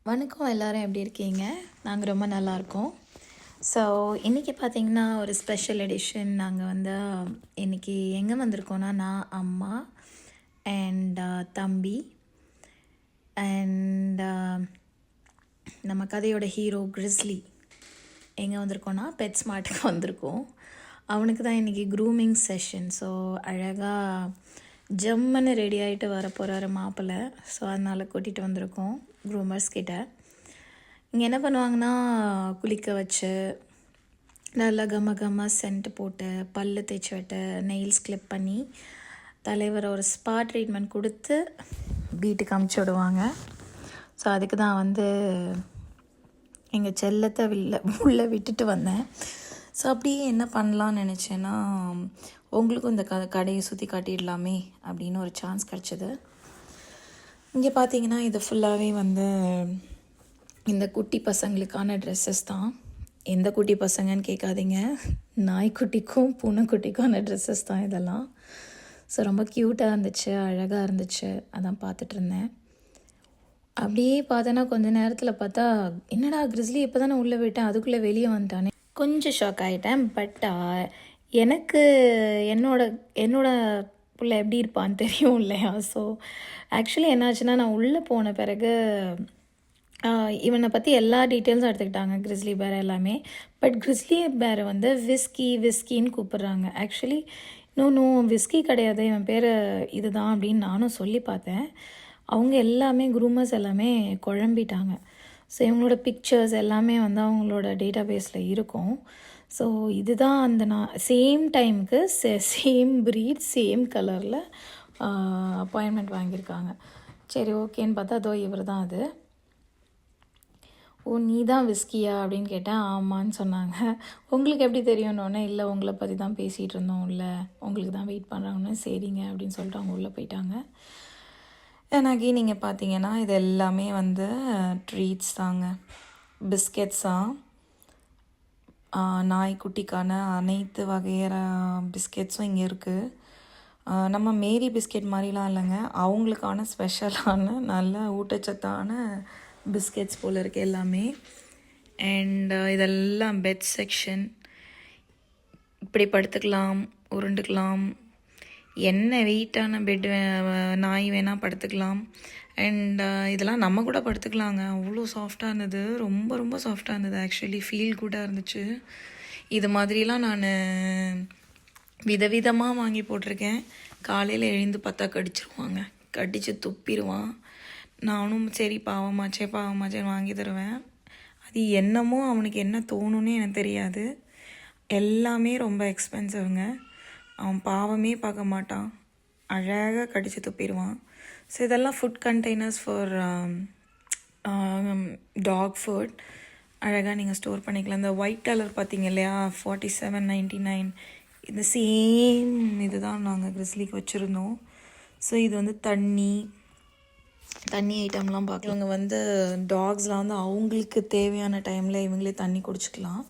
வணக்கம், எல்லாரும் எப்படி இருக்கீங்க? நாங்கள் ரொம்ப நல்லாயிருக்கோம். ஸோ இன்றைக்கி பார்த்திங்கன்னா ஒரு ஸ்பெஷல் எடிஷன். நாங்கள் வந்து இன்றைக்கி எங்கே வந்திருக்கோன்னா, நான், அம்மா அண்ட் தம்பி அண்ட் நம்ம கதையோட ஹீரோ கிறிஸ்லி எங்கே வந்திருக்கோன்னா பெட் ஸ்மார்ட்டுக்கு வந்திருக்கோம். அவனுக்கு தான் இன்றைக்கி க்ரூமிங் செஷன். ஸோ அழகாக ஜம்முன்னு ரெடி ஆகிட்டு வர போகிறாரு மாப்பிள்ளை. ஸோ அதனால் கூட்டிகிட்டு வந்திருக்கோம் க்ரூமர்ஸ் கிட்ட. இங்கே என்ன பண்ணுவாங்கன்னா, குளிக்க வச்சு நல்லா கம சென்ட் போட்டு, பல்லு தேய்ச்சி விட்டு, நெயில்ஸ் கிளிப் பண்ணி, தலைவரை ஒரு ஸ்பா ட்ரீட்மெண்ட் கொடுத்து வீட்டுக்கு அமுச்சு விடுவாங்க. ஸோ அதுக்கு தான் வந்து எங்கள் செல்லத்தை உள்ளே விட்டுட்டு வந்தேன். ஸோ அப்படியே என்ன பண்ணலான்னு நினச்சேன்னா, உங்களுக்கும் இந்த கடையை சுற்றி காட்டிடலாமே அப்படின்னு ஒரு சான்ஸ் கிடச்சிது. இங்கே பார்த்தீங்கன்னா இது ஃபுல்லாகவே வந்து இந்த குட்டி பசங்களுக்கான ட்ரெஸ்ஸஸ் தான். எந்த குட்டி பசங்கன்னு கேட்காதீங்க, நாய்க்குட்டிக்கும் பூனைக்குட்டிக்கான ட்ரெஸ்ஸஸ் தான் இதெல்லாம். ஸோ ரொம்ப க்யூட்டாக இருந்துச்சு, அழகாக இருந்துச்சு. அதான் பார்த்துட்டு இருந்தேன். அப்படியே பார்த்தேன்னா கொஞ்சம் நேரத்தில் பார்த்தா, என்னடா கிறிஸ்லி இப்போ தானே உள்ளே விட்டேன், அதுக்குள்ளே வெளியே வந்துட்டானே. கொஞ்சம் ஷாக் ஆகிட்டேன். பட் எனக்கு என்னோட பிள்ளை எப்படி இருப்பான்னு தெரியும் இல்லையா. ஸோ ஆக்சுவலி என்னாச்சுன்னா, நான் உள்ளே போன பிறகு இவனை பற்றி எல்லா டீட்டெயில்ஸும் எடுத்துக்கிட்டாங்க, கிறிஸ்லி பேர் எல்லாமே. பட் கிறிஸ்லி பேரை வந்து விஸ்கின்னு கூப்பிட்றாங்க. ஆக்சுவலி நோ விஸ்கி கிடையாது, இவன் பேர் இதுதான் அப்படின்னு நானும் சொல்லி பார்த்தேன். அவங்க எல்லாமே க்ரூமர்ஸ் எல்லாமே குழம்பிட்டாங்க. ஸோ இவங்களோட பிக்சர்ஸ் எல்லாமே வந்து அவங்களோட டேட்டா பேஸில் இருக்கும். ஸோ இதுதான் அந்த சேம் டைமுக்கு சேம் ப்ரீட் சேம் கலரில் அப்பாயின்மெண்ட் வாங்கியிருக்காங்க. சரி ஓகேன்னு பார்த்தா அதோ இவர் தான் அது. ஓ நீ தான் விஸ்கியா அப்படின்னு கேட்டேன். ஆமான்னு சொன்னாங்க. உங்களுக்கு எப்படி தெரியும்னோடனே, இல்லை உங்களை பற்றி தான் பேசிகிட்டு இருந்தோம், இல்லை உங்களுக்கு தான் வெயிட் பண்ணுறாங்கன்னு. சரிங்க அப்படின்னு சொல்லிட்டு அவங்க உள்ளே போயிட்டாங்க. எனக்கு நீங்கள் பார்த்தீங்கன்னா இது எல்லாமே வந்து ட்ரீட்ஸ் தாங்க, பிஸ்கெட்ஸ் தான். நாய்க்குட்டிக்கான அனைத்து வகையான பிஸ்கெட்ஸும் இங்கே இருக்குது. நம்ம மேரி பிஸ்கெட் மாதிரிலாம் இல்லைங்க, அவங்களுக்கான ஸ்பெஷலான நல்ல ஊட்டச்சத்தான பிஸ்கெட்ஸ் போல் இருக்குது எல்லாமே. அண்ட் இதெல்லாம் பெட் செக்ஷன். இப்படி படுத்துக்கலாம், உருண்டுக்கலாம், என்ன வெயிட்டான பெட் நாய் வேணால் படுத்துக்கலாம். அண்ட் இதெல்லாம் நம்ம கூட படுத்துக்கலாங்க. அவ்வளோ சாஃப்டாக இருந்தது, ரொம்ப சாஃப்டாக இருந்தது. ஆக்சுவலி ஃபீல் குட்டாக இருந்துச்சு. இது மாதிரிலாம் நான் விதவிதமாக வாங்கி போட்டிருக்கேன். காலையில் எழுந்து பார்த்தா கடிச்சிருவாங்க, கடித்து துப்பிடுவான். நானும் சரி பாவமாச்சேன்னு வாங்கி தருவேன். அது என்னமோ அவனுக்கு என்ன தோணுன்னு எனக்கு தெரியாது. எல்லாமே ரொம்ப எக்ஸ்பென்சிவ்ங்க. அவன் பாவமே பார்க்க மாட்டான், அழகாக கடித்து துப்பிடுவான். ஸோ இதெல்லாம் food containers for dog food. அழகாக நீங்கள் ஸ்டோர் பண்ணிக்கலாம். இந்த ஒயிட் கலர் பார்த்தீங்க இல்லையா, 47.99. இந்த சேம் இது தான் நாங்கள் கிறிஸ்லிக்கு வச்சுருந்தோம். ஸோ இது வந்து தண்ணி ஐட்டம்லாம் பார்க்கலாம். இவங்க வந்து டாக்ஸ்லாம் வந்து அவங்களுக்கு தேவையான டைமில் இவங்களே தண்ணி குடிச்சிக்கலாம்.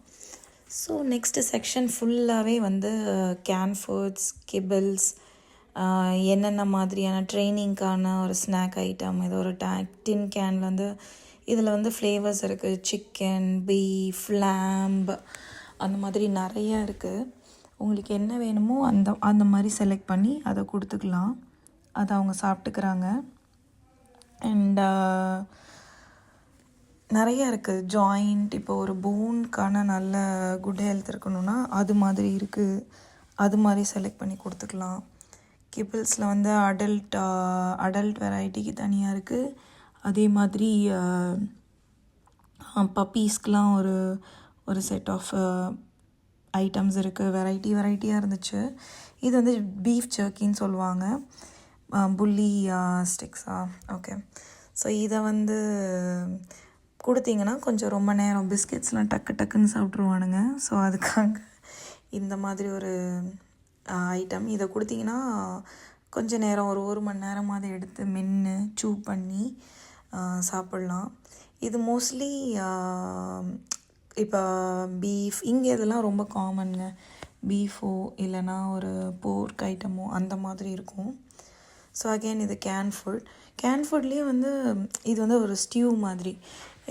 ஸோ நெக்ஸ்ட்டு செக்ஷன் ஃபுல்லாகவே வந்து கேன் ஃபுட்ஸ், கிபிள்ஸ், என்னென்ன மாதிரியான ட்ரைனிங்க்கான ஒரு ஸ்நாக் ஐட்டம். இது ஒரு டின் கேனில் வந்து இதில் வந்து ஃப்ளேவர்ஸ் இருக்குது. சிக்கன், பீஃப், லேம்ப், அந்த மாதிரி நிறையா இருக்குது. உங்களுக்கு என்ன வேணுமோ அந்த மாதிரி செலக்ட் பண்ணி அதை கொடுத்துக்கலாம். அதை அவங்க சாப்பிட்டுக்கிறாங்க. அண்ட் நிறையா இருக்குது. ஜாயிண்ட், இப்போ ஒரு போனுக்கான நல்ல குட் ஹெல்த் இருக்கணும்னா அது மாதிரி இருக்குது, அது மாதிரி செலக்ட் பண்ணி கொடுத்துக்கலாம். கிபிள்ஸில் வந்து அடல்ட் வெரைட்டிக்கு தனியாக இருக்குது. அதே மாதிரி பப்பீஸ்க்கெலாம் ஒரு செட் ஆஃப் ஐட்டம்ஸ் இருக்குது. வெரைட்டியாக இருந்துச்சு. இது வந்து பீஃப் ஜர்க்கின்னு சொல்லுவாங்க, புல்லி ஸ்டிக்ஸா. ஓகே. ஸோ இதை வந்து கொடுத்தீங்கன்னா கொஞ்சம் ரொம்ப நேரம் பிஸ்கெட்ஸ்லாம் டக்குன்னு சாப்பிட்ருவானுங்க. ஸோ அதுக்காக இந்த மாதிரி ஒரு ஐட்டம் இதை கொடுத்தீங்கன்னா கொஞ்சம் நேரம், ஒரு மணி நேரமாவது எடுத்து மென்று சூ பண்ணி சாப்பிட்லாம். இது மோஸ்ட்லி இப்போ பீஃப் இங்கே இதெல்லாம் ரொம்ப காமனுங்க. பீஃபோ இல்லைனா ஒரு போர்க் ஐட்டமோ அந்த மாதிரி இருக்கும். ஸோ அகெயின் இது கேன் ஃபுட்லேயே வந்து இது வந்து ஒரு ஸ்டியூ மாதிரி.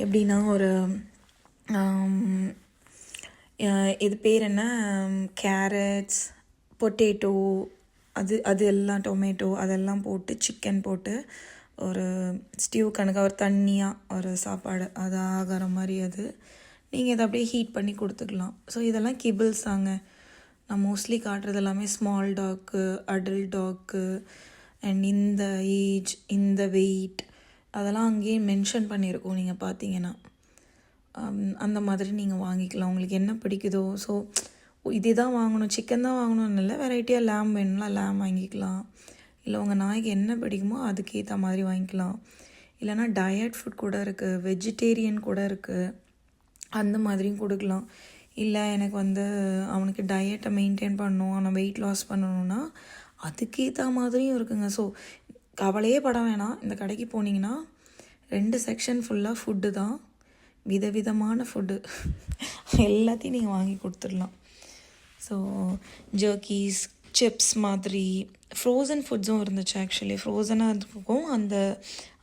எப்படின்னா ஒரு இது பேர் என்ன, கேரட்ஸ், பொட்டேட்டோ, அது எல்லாம் டொமேட்டோ அதெல்லாம் போட்டு சிக்கன் போட்டு ஒரு ஸ்டியூ கணக்காக ஒரு தண்ணியாக ஒரு சாப்பாடு அது ஆகிற மாதிரி அது நீங்கள் இதை அப்படியே ஹீட் பண்ணி கொடுத்துக்கலாம். ஸோ இதெல்லாம் கிபிள்ஸ் தாங்க. நான் மோஸ்ட்லி காட்டுறது எல்லாமே small dog, adult dog, and இந்த ஏஜ், இந்த வெயிட் அதெல்லாம் அங்கேயே மென்ஷன் பண்ணியிருக்கோம். நீங்கள் பார்த்தீங்கன்னா அந்த மாதிரி நீங்கள் வாங்கிக்கலாம் உங்களுக்கு என்ன பிடிக்குதோ. ஸோ இதே தான் வாங்கணும், சிக்கன் தான் வாங்கணும்னு இல்லை, வெரைட்டியாக லேம் வேணும்னா லேம் வாங்கிக்கலாம். இல்லை உங்கள் நாய்க்கு என்ன பிடிக்குமோ அதுக்கேற்ற மாதிரி வாங்கிக்கலாம். இல்லைனா டயட் ஃபுட் கூட இருக்குது, வெஜிடேரியன் கூட இருக்குது, அந்த மாதிரியும் கொடுக்கலாம். இல்லை எனக்கு வந்து அவனுக்கு டயட்டை மெயின்டைன் பண்ணணும், அவனை வெயிட் லாஸ் பண்ணணுன்னா அதுக்கேற்ற மாதிரியும் இருக்குங்க. ஸோ கவலையே பட வேணாம். இந்த கடைக்கு போனீங்கன்னா 2 செக்ஷன் ஃபுல்லாக ஃபுட்டு தான், விதவிதமான ஃபுட்டு எல்லாத்தையும் நீங்கள் வாங்கி கொடுத்துடலாம். ஸோ ஜர்க்கீஸ், சிப்ஸ் மாதிரி ஃப்ரோசன் ஃபுட்ஸும் இருந்துச்சு. ஆக்சுவலி ஃப்ரோசனாக இருக்கும்,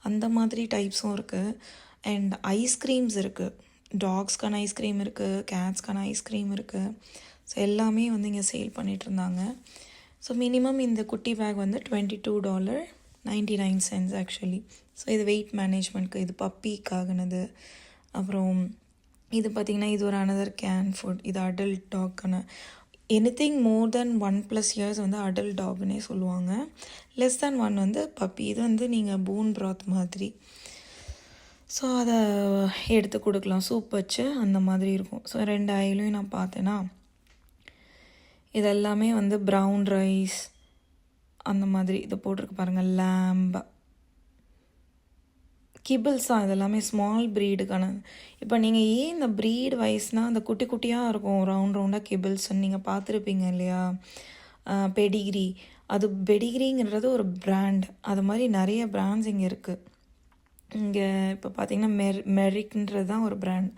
அந்த மாதிரி டைப்ஸும் இருக்குது. அண்ட் ஐஸ்கிரீம்ஸ் இருக்குது, டாக்ஸ்க்கான ஐஸ்கிரீம் இருக்குது, கேட்ஸ்க்கான ஐஸ்கிரீம் இருக்குது. ஸோ எல்லாமே வந்து இங்கே சேல் பண்ணிகிட்ருந்தாங்க. ஸோ மினிமம் இந்த குட்டி பேக் வந்து $22.99 ஆக்சுவலி. ஸோ இது வெயிட் மேனேஜ்மெண்ட்க்கு, இது பப்பிக்காகனது. அப்புறம் இது பார்த்திங்கன்னா இது ஒரு அனதர் கேன் ஃபுட், இது அடல்ட் டாக்கான. எனிதிங் மோர் தென் 1+ இயர்ஸ் வந்து அடல்ட் டாக்னே சொல்லுவாங்க, லெஸ் தேன் 1 வந்து பப்பி. இது வந்து நீங்கள் போன் ப்ராத் மாதிரி. ஸோ அதை எடுத்து கொடுக்கலாம், சூப் வச்சு அந்த மாதிரி இருக்கும். ஸோ 2 ஐலையும் நான் பார்த்தேன்னா இதெல்லாமே வந்து ப்ரௌன் ரைஸ் அந்த மாதிரி இது போட்டிருக்கு பாருங்கள். லேம்ப் கிபிள்ஸ் தான் இதெல்லாமே, ஸ்மால் ப்ரீடுக்கான. இப்போ நீங்கள் ஏன் இந்த ப்ரீட் வைஸ்னால் அந்த குட்டி குட்டியாக இருக்கும் ரவுண்டாக கிபிள்ஸ்ன்னு நீங்கள் பார்த்துருப்பீங்க இல்லையா, பெடிகிரி. அது பெடிகிரிங்கிறது ஒரு பிராண்ட், அது மாதிரி நிறைய பிராண்ட்ஸ் இங்கே இருக்குது. இங்கே இப்போ பார்த்திங்கன்னா மெரிக்ன்றது தான் ஒரு பிராண்ட்.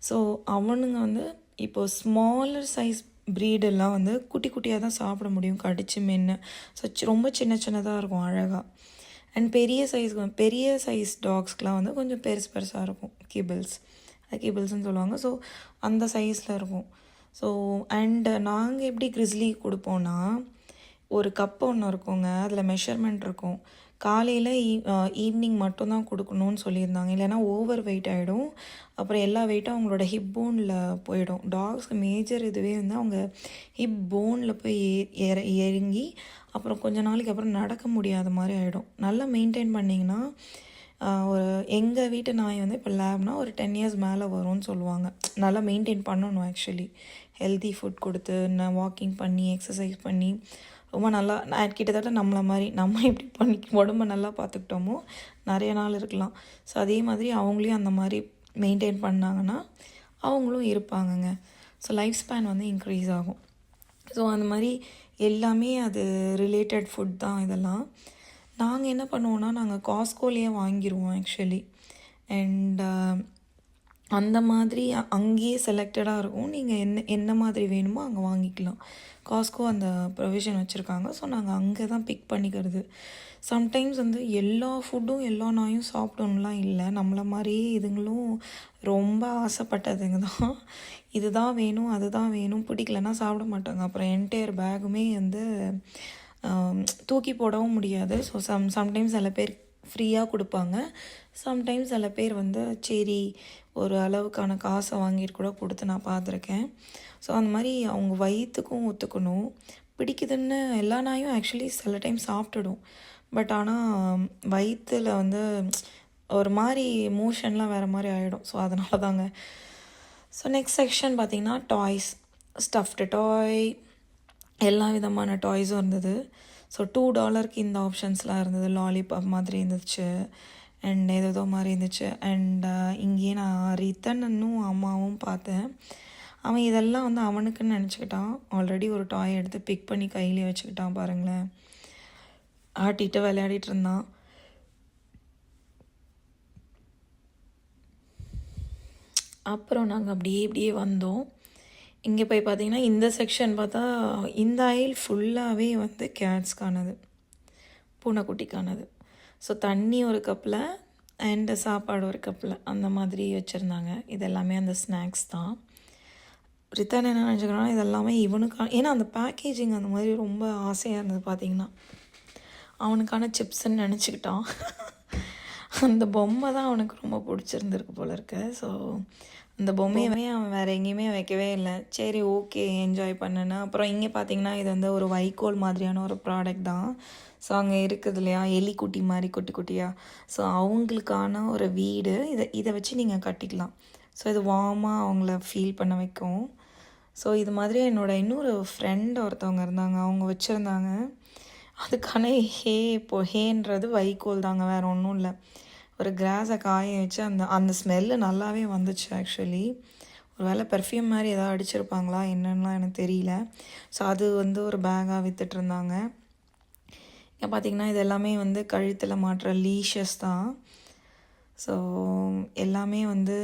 ஸோ அவனுங்க வந்து இப்போது ஸ்மாலர் சைஸ் ப்ரீடெல்லாம் வந்து குட்டி குட்டியாக தான் சாப்பிட முடியும், கடிச்சு மென்று. ஸோ ரொம்ப சின்னதாக இருக்கும் அழகாக. அண்ட் பெரிய சைஸ் டாக்ஸ்க்கெலாம் வந்து கொஞ்சம் பெருசாக இருக்கும் கிபிள்ஸ்ன்னு சொல்லுவாங்க. ஸோ அந்த சைஸில் இருக்கும். ஸோ அண்டு நாங்கள் எப்படி கிரிஸ்லி கொடுப்போன்னா, ஒரு கப் ஒன்று இருக்குங்க, அதில் மெஷர்மெண்ட் இருக்கும். காலையில் ஈவினிங் மட்டும்தான் கொடுக்கணும்னு சொல்லியிருந்தாங்க, இல்லைனா ஓவர் வெயிட் ஆகிடும். அப்புறம் எல்லா வெயிட்டும் அவங்களோட ஹிப் போனில் போயிடும். டாக்ஸ்க்கு மேஜர் இதுவே வந்து அவங்க ஹிப் போனில் போய் இறங்கி அப்புறம் கொஞ்ச நாளைக்கு அப்புறம் நடக்க முடியாத மாதிரி ஆகிடும். நல்லா மெயின்டைன் பண்ணிங்கன்னா ஒரு எங்கள் வீட்டு நாய் வந்து இப்போ லேப்னால் ஒரு 10 இயர்ஸ் மேலே வரும்னு சொல்லுவாங்க. நல்லா மெயின்டைன் பண்ணணும் ஆக்சுவலி, ஹெல்தி ஃபுட் கொடுத்து நான் வாக்கிங் பண்ணி எக்ஸசைஸ் பண்ணி ரொம்ப நல்லா, நான் கிட்டத்தட்ட நம்மளை மாதிரி நம்ம எப்படி பண்ணி உடம்பை நல்லா பார்த்துக்கிட்டோமோ நிறைய நாள் இருக்கலாம். ஸோ அதே மாதிரி அவங்களையும் அந்த மாதிரி மெயின்டைன் பண்ணாங்கன்னா அவங்களும் இருப்பாங்கங்க. ஸோ லைஃப் ஸ்பேன் வந்து இன்க்ரீஸ் ஆகும். ஸோ அந்த மாதிரி எல்லாமே அது ரிலேட்டட் ஃபுட் தான் இதெல்லாம். நாங்கள் என்ன பண்ணுவோன்னா, நாங்கள் காஸ்கோலேயே வாங்கிடுவோம் ஆக்சுவலி. அண்ட் அந்த மாதிரி அங்கேயே செலக்டடாக இருக்கும், நீங்கள் என்ன மாதிரி வேணுமோ அங்கே வாங்கிக்கலாம். காஸ்கோ அந்த ப்ரொவிஷன் வச்சுருக்காங்க. ஸோ நாங்கள் அங்கே தான் பிக் பண்ணிக்கிறது. சம்டைம்ஸ் வந்து எல்லா ஃபுட்டும் எல்லா நாயும் சாப்பிடணும்லாம் இல்லை, நம்மளை மாதிரியே இதுங்களும் ரொம்ப ஆசைப்பட்டதுங்க தான். இதுதான் வேணும் அதுதான் வேணும், பிடிக்கலன்னா சாப்பிட மாட்டாங்க. அப்புறம் என்டையர் பேகுமே வந்து தூக்கி போடவும் முடியாது. ஸோ சம்டைம்ஸ் சில பேர் ஃப்ரீயாக கொடுப்பாங்க, சம்டைம்ஸ் சில பேர் வந்து சரி ஒரு அளவுக்கான காசை வாங்கிட்டு கூட கொடுத்து நான் பார்த்துருக்கேன். ஸோ அந்த மாதிரி அவங்க வயிற்றுக்கும் ஒத்துக்கணும். பிடிக்குதுன்னு எல்லா நாயும் ஆக்சுவலி சில டைம் சாப்பிட்டுடும், பட் ஆனால் வயிற்றில் வந்து ஒரு மாதிரி மோஷன்லாம் வேறு மாதிரி ஆகிடும். ஸோ அதனால தாங்க. ஸோ நெக்ஸ்ட் செக்ஷன் பார்த்திங்கன்னா டாய்ஸ், ஸ்டஃப்டு டாய், எல்லா விதமான டாய்ஸும் இருந்தது. ஸோ $2 இந்த ஆப்ஷன்ஸ்லாம் இருந்தது. லாலிபாப் மாதிரி இருந்துச்சு, அண்ட் ஏதோ மாதிரி இருந்துச்சு. அண்ட் இங்கேயே நான் ரித்தனும் அம்மாவும் பார்த்தேன். அவன் இதெல்லாம் வந்து அவனுக்குன்னு நினச்சிக்கிட்டான். ஆல்ரெடி ஒரு டாய் எடுத்து பிக் பண்ணி கையிலே வச்சுக்கிட்டான் பாருங்களேன், ஆட்டிகிட்டு விளையாடிட்டு இருந்தான். அப்புறம் நாங்கள் இப்படியே வந்தோம். இங்கே போய் பார்த்திங்கன்னா இந்த செக்ஷன் பார்த்தா இந்த ஐல் ஃபுல்லாகவே வந்து கேட்ஸ்க்கானது. பூனைக்குட்டிக்கானது. ஸோ தண்ணி ஒரு கப்பில் அண்டு சாப்பாடு ஒரு கப்பில் அந்த மாதிரி வச்சுருந்தாங்க. இது எல்லாமே அந்த ஸ்நாக்ஸ் தான். ரித்தன் என்ன நினச்சிக்கிறான்னா இதெல்லாமே இவனுக்கான, ஏன்னா அந்த பேக்கேஜிங் அந்த மாதிரி ரொம்ப ஆசையாக இருந்தது பார்த்திங்கன்னா. அவனுக்கான சிப்ஸுன்னு நினச்சிக்கிட்டான். அந்த பொம்மை தான் அவனுக்கு ரொம்ப பிடிச்சிருந்துருக்கு போல இருக்கு. ஸோ அந்த பொம்மையவே அவன் வேறு எங்கேயுமே வைக்கவே இல்லை. சரி ஓகே என்ஜாய் பண்ணுன்னா. அப்புறம் இங்கே பார்த்தீங்கன்னா இது வந்து ஒரு வைக்கோல் மாதிரியான ஒரு ப்ராடக்ட் தான். ஸோ அங்கே இருக்குது இல்லையா எலிக்குட்டி மாதிரி குட்டி குட்டியாக. ஸோ அவங்களுக்கான ஒரு வீடு இதை வச்சு நீங்கள் கட்டிக்கலாம். ஸோ இது வார்மாக அவங்கள ஃபீல் பண்ண வைக்கும். ஸோ இது மாதிரி என்னோடய இன்னொரு ஃப்ரெண்ட் ஒருத்தவங்க இருந்தாங்க, அவங்க வச்சுருந்தாங்க. அதுக்கான ஹேன்றது வைக்கோல் தாங்க, வேறு ஒன்றும் இல்லை. ஒரு கிராஸை காய வச்சு அந்த ஸ்மெல்லு நல்லாவே வந்துச்சு ஆக்சுவலி. ஒரு வேளை பெர்ஃப்யூம் மாதிரி எதாவது அடிச்சிருப்பாங்களா என்னன்னுலாம் எனக்கு தெரியல. ஸோ அது வந்து ஒரு பேக்காக விற்றுட்ருந்தாங்க. இங்கே பார்த்திங்கன்னா இது எல்லாமே வந்து கழுத்தில் மாட்டுற லீஷஸ் தான். ஸோ எல்லாமே வந்து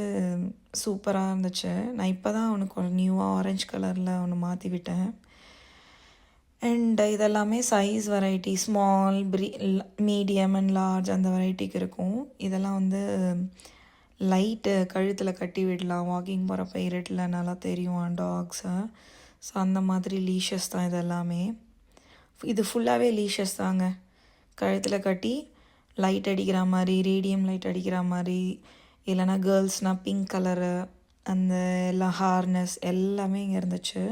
சூப்பராக இருந்துச்சு. நான் இப்போ தான் அவனுக்கு ஒரு நியூவாக ஆரஞ்சு கலரில் ஒன்று மாற்றி விட்டேன். அண்ட் இதெல்லாமே size variety, small, medium and large அந்த வெரைட்டிக்கு இருக்கும். இதெல்லாம் வந்து லைட்டு கழுத்தில் கட்டி விடலாம், வாக்கிங் போகிறப்ப இருட்டில் நல்லா தெரியும் டாக்ஸை. ஸோ அந்த மாதிரி லீஷஸ் தான் இது எல்லாமே. இது ஃபுல்லாகவே லீஷஸ் தாங்க. கழுத்தில் கட்டி லைட் அடிக்கிற மாதிரி, ரேடியம் லைட் அடிக்கிற மாதிரி, இல்லைனா கேர்ள்ஸ்னால் பிங்க் கலரு, அந்த எல்லாம் ஹார்னஸ் எல்லாமே இங்கே இருந்துச்சு.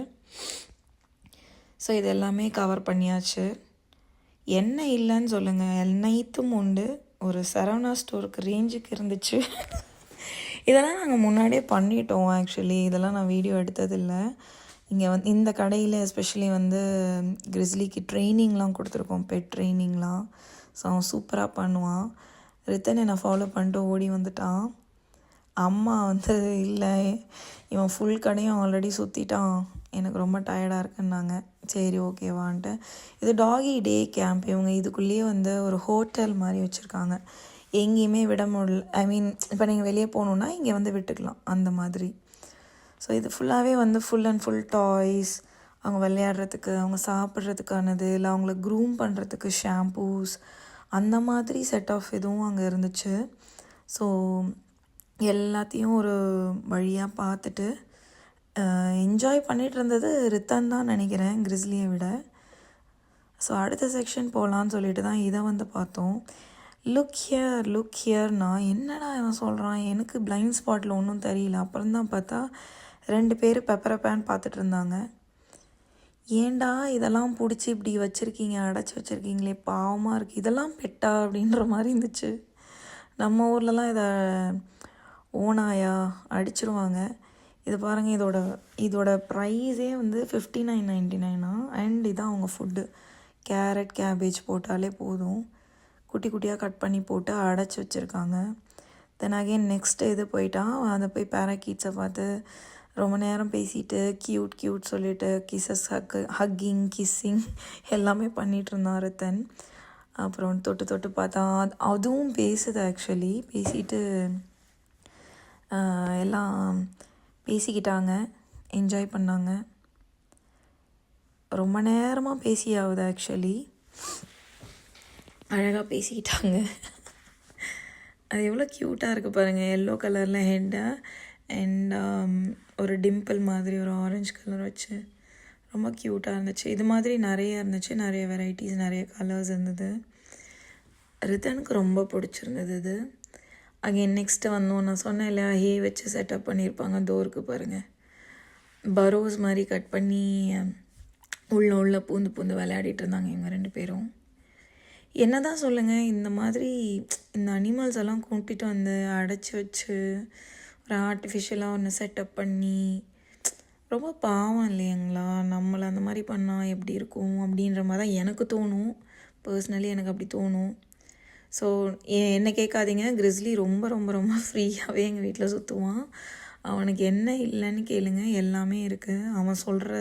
ஸோ இது எல்லாமே கவர் பண்ணியாச்சு. எண்ணெய் இல்லைன்னு சொல்லுங்கள், எண்ணெய்த்தும் உண்டு. ஒரு சரவணா ஸ்டோருக்கு ரேஞ்சுக்கு இருந்துச்சு. இதெல்லாம் நாங்கள் முன்னாடியே பண்ணிட்டோம் ஆக்சுவலி. இதெல்லாம் நான் வீடியோ எடுத்ததில்லை. இங்கே வந்து இந்த கடையில் எஸ்பெஷலி வந்து கிரிஸ்லிக்கு ட்ரைனிங்லாம் கொடுத்துருக்கோம், பெட் ட்ரைனிங்லாம். ஸோ அவன் சூப்பராக பண்ணுவான். ரித்தன் என்னை ஃபாலோ பண்ணிட்டு ஓடி வந்துட்டான். அம்மா வந்து இல்லை இவன் ஃபுல் கடையும் ஆல்ரெடி சுற்றிட்டான், எனக்கு ரொம்ப டயர்டாக இருக்குன்னாங்க. சரி ஓகேவான்ட்டு. இது டாகி டே கேம்ப். இவங்க இதுக்குள்ளேயே வந்து ஒரு ஹோட்டல் மாதிரி வச்சுருக்காங்க. எங்கேயுமே விட முடியல. ஐ மீன் இப்போ நீங்கள் வெளியே போகணுன்னா இங்கே வந்து விட்டுக்கலாம் அந்த மாதிரி. ஸோ இது ஃபுல்லாகவே வந்து ஃபுல் அண்ட் ஃபுல் டாய்ஸ், அவங்க விளையாடுறதுக்கு, அவங்க சாப்பிட்றதுக்கானது, இல்லை அவங்கள க்ரூம் பண்ணுறதுக்கு ஷாம்பூஸ், அந்த மாதிரி செட் ஆஃப் இதுவும் அங்கே இருந்துச்சு. ஸோ எல்லாத்தையும் ஒரு வழியாக பார்த்துட்டு என்ஜாய் பண்ணிகிட்டு இருந்தது ரித்தன் தான் நினைக்கிறேன், கிரிஸ்லியை விட. ஸோ அடுத்த செக்ஷன் போகலான்னு சொல்லிட்டு தான் இதை வந்து பார்த்தோம். லுக் ஹியர்னா என்னடா இவன் சொல்கிறான், எனக்கு பிளைண்ட் ஸ்பாட்டில் ஒன்றும் தெரியல. அப்புறம் தான் பார்த்தா 2 பேர் பெப்பரை பேன் பார்த்துட்டு இருந்தாங்க. ஏண்டா இதெல்லாம் பிடிச்சி இப்படி வச்சுருக்கீங்க, அடைச்சி வச்சுருக்கீங்களே, பாவமாக இருக்குது, இதெல்லாம் பெட்டா அப்படின்ற மாதிரி இருந்துச்சு. நம்ம ஊர்லலாம் இதை ஓனாயா அடிச்சிருவாங்க. இது பாருங்கள், இதோட ப்ரைஸே வந்து 59.99. அண்ட் இதான் அவங்க ஃபுட்டு. கேரட், கேபேஜ் போட்டாலே போதும். குட்டி குட்டியாக கட் பண்ணி போட்டு அடைச்சி வச்சுருக்காங்க. தென் அகெயின் நெக்ஸ்ட்டு இது போயிட்டான். அதை போய் பேராக்கீட்ஸை பார்த்து ரொம்ப நேரம் பேசிட்டு க்யூட் சொல்லிவிட்டு கிசஸ், ஹக்கிங், கிஸ்ஸிங் எல்லாமே பண்ணிகிட்டு இருந்தான் ரித்தன். அப்புறம் தொட்டு பார்த்தா அதுவும் பேசுது ஆக்சுவலி. பேசிட்டு எல்லாம் பேசிக்கிட்டாங்க, என்ஜாய் பண்ணாங்க. ரொம்ப நேரமாக பேசியாகுது ஆக்சுவலி. அழகாக பேசிக்கிட்டாங்க. அது எவ்வளோ க்யூட்டாக இருக்குது பாருங்கள். எல்லோ கலரில் ஹெட்டை அண்ட் ஒரு டிம்பிள் மாதிரி ஒரு ஆரஞ்சு கலர் வச்சு ரொம்ப க்யூட்டாக இருந்துச்சு. இது மாதிரி நிறைய இருந்துச்சு, நிறைய வெரைட்டிஸ், நிறைய கலர்ஸ் இருந்தது. ரித்தனுக்கு ரொம்ப பிடிச்சிருந்தது இது. அகெயின் நெக்ஸ்ட்டு வந்தோம், நான் சொன்னேன் இல்லையா, ஹே வச்சு செட்டப் பண்ணியிருப்பாங்க டோருக்கு பாருங்கள். பரோஸ் மாதிரி கட் பண்ணி உள்ள பூந்து விளையாடிட்டு இருந்தாங்க இவங்க 2 பேரும். என்ன தான் சொல்லுங்கள், இந்த மாதிரி இந்த அனிமல்ஸ் எல்லாம் கூட்டிகிட்டு வந்து அடைச்சி வச்சு ஒரு ஆர்டிஃபிஷியலாக ஒன்று செட்டப் பண்ணி ரொம்ப பாவம் இல்லைங்களா? நம்மளை அந்த மாதிரி பண்ணால் எப்படி இருக்கும் அப்படின்ற மாதிரி தான் எனக்கு தோணும். பர்சனலி எனக்கு அப்படி தோணும். ஸோ என்ன கேட்காதீங்க, கிரிஸ்லி ரொம்ப ரொம்ப ரொம்ப ஃப்ரீயாகவே எங்கள் வீட்டில் சுற்றுவான். அவனுக்கு என்ன இல்லைன்னு கேளுங்க, எல்லாமே இருக்குது. அவன் சொல்கிற